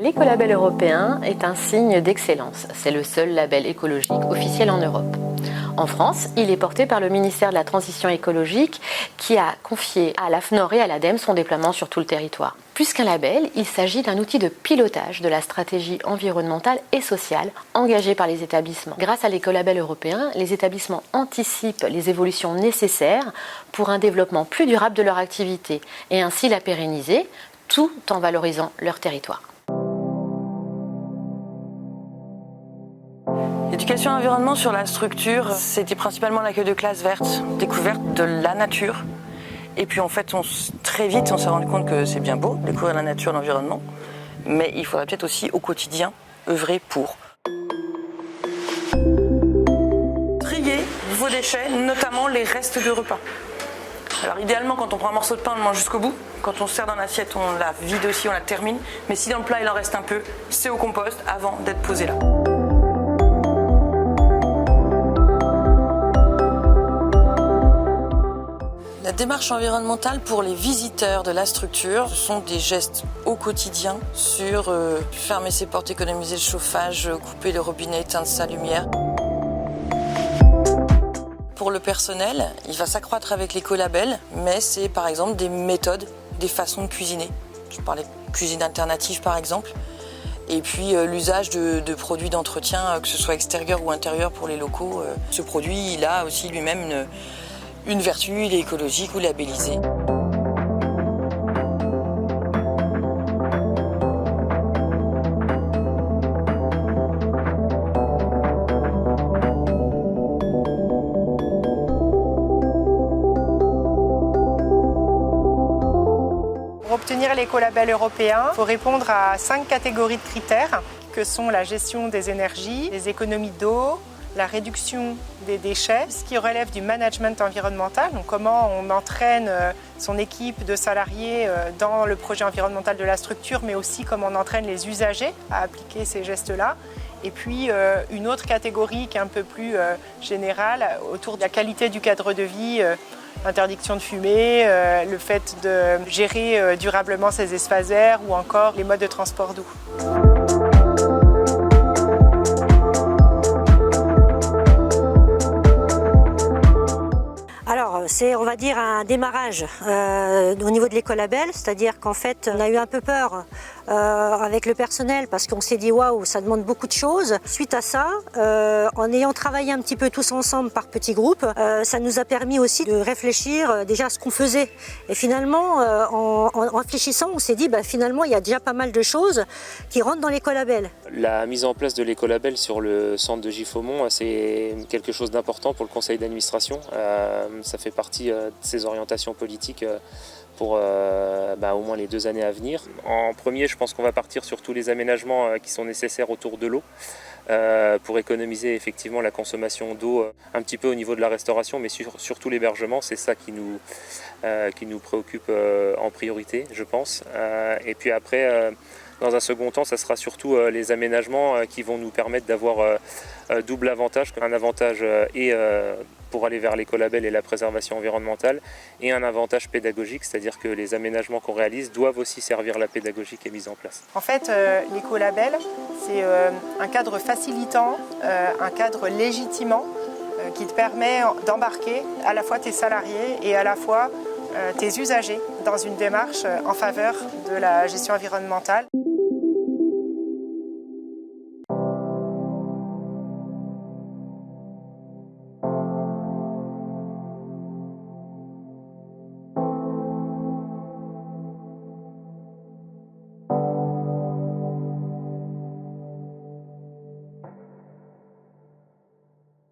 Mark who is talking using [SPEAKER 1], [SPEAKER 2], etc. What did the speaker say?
[SPEAKER 1] L'écolabel européen est un signe d'excellence. C'est le seul label écologique officiel en Europe. En France, il est porté par le ministère de la Transition écologique qui a confié à l'AFNOR et à l'ADEME son déploiement sur tout le territoire. Plus qu'un label, il s'agit d'un outil de pilotage de la stratégie environnementale et sociale engagée par les établissements. Grâce à l'écolabel européen, les établissements anticipent les évolutions nécessaires pour un développement plus durable de leur activité et ainsi la pérenniser, tout en valorisant leur territoire.
[SPEAKER 2] L'éducation environnement sur la structure, c'était principalement l'accueil de classes vertes, découverte de la nature. Et puis en fait, très vite, on s'est rendu compte que c'est bien beau, découvrir la nature, l'environnement, mais il faudrait peut-être aussi au quotidien œuvrer pour. Trier vos déchets, notamment les restes de repas. Alors idéalement, quand on prend un morceau de pain, on le mange jusqu'au bout. Quand on sert dans l'assiette, on la vide aussi, on la termine. Mais si dans le plat, il en reste un peu, c'est au compost avant d'être posé là. La démarche environnementale pour les visiteurs de la structure, ce sont des gestes au quotidien sur fermer ses portes, économiser le chauffage, couper le robinet, éteindre sa lumière. Pour le personnel, il va s'accroître avec l'écolabel, mais c'est par exemple des méthodes, des façons de cuisiner. Je parlais de cuisine alternative par exemple. Et puis l'usage de produits d'entretien, que ce soit extérieur ou intérieur pour les locaux. Ce produit, il a aussi lui-même une vertu, il est écologique ou labellisé.
[SPEAKER 3] Pour obtenir l'écolabel européen, il faut répondre à 5 catégories de critères que sont la gestion des énergies, les économies d'eau, la réduction des déchets, ce qui relève du management environnemental, donc comment on entraîne son équipe de salariés dans le projet environnemental de la structure, mais aussi comment on entraîne les usagers à appliquer ces gestes-là. Et puis une autre catégorie qui est un peu plus générale autour de la qualité du cadre de vie, l'interdiction de fumer, le fait de gérer durablement ses espaces verts ou encore les modes de transport doux.
[SPEAKER 4] Alors, c'est, on va dire, un démarrage au niveau de l'écolabel, c'est-à-dire qu'en fait, on a eu un peu peur avec le personnel parce qu'on s'est dit waouh, ça demande beaucoup de choses. Suite à ça, en ayant travaillé un petit peu tous ensemble par petits groupes, ça nous a permis aussi de réfléchir déjà à ce qu'on faisait. Et finalement, en réfléchissant, on s'est dit finalement, il y a déjà pas mal de choses qui rentrent dans l'écolabel.
[SPEAKER 5] La mise en place de l'écolabel sur le centre de Giffaumont, c'est quelque chose d'important pour le conseil d'administration. Ça fait partie de ses orientations politiques pour au moins les 2 années à venir. En premier, je pense qu'on va partir sur tous les aménagements qui sont nécessaires autour de l'eau pour économiser effectivement la consommation d'eau un petit peu au niveau de la restauration, mais surtout l'hébergement. C'est ça qui nous préoccupe en priorité, je pense. Et puis après, dans un second temps, ça sera surtout les aménagements qui vont nous permettre d'avoir double avantage. Un avantage pour aller vers l'écolabel et la préservation environnementale, et un avantage pédagogique, c'est-à-dire que les aménagements qu'on réalise doivent aussi servir la pédagogie qui est mise en place.
[SPEAKER 3] En fait, l'écolabel, c'est un cadre facilitant, un cadre légitimant qui te permet d'embarquer à la fois tes salariés et à la fois tes usagers dans une démarche en faveur de la gestion environnementale.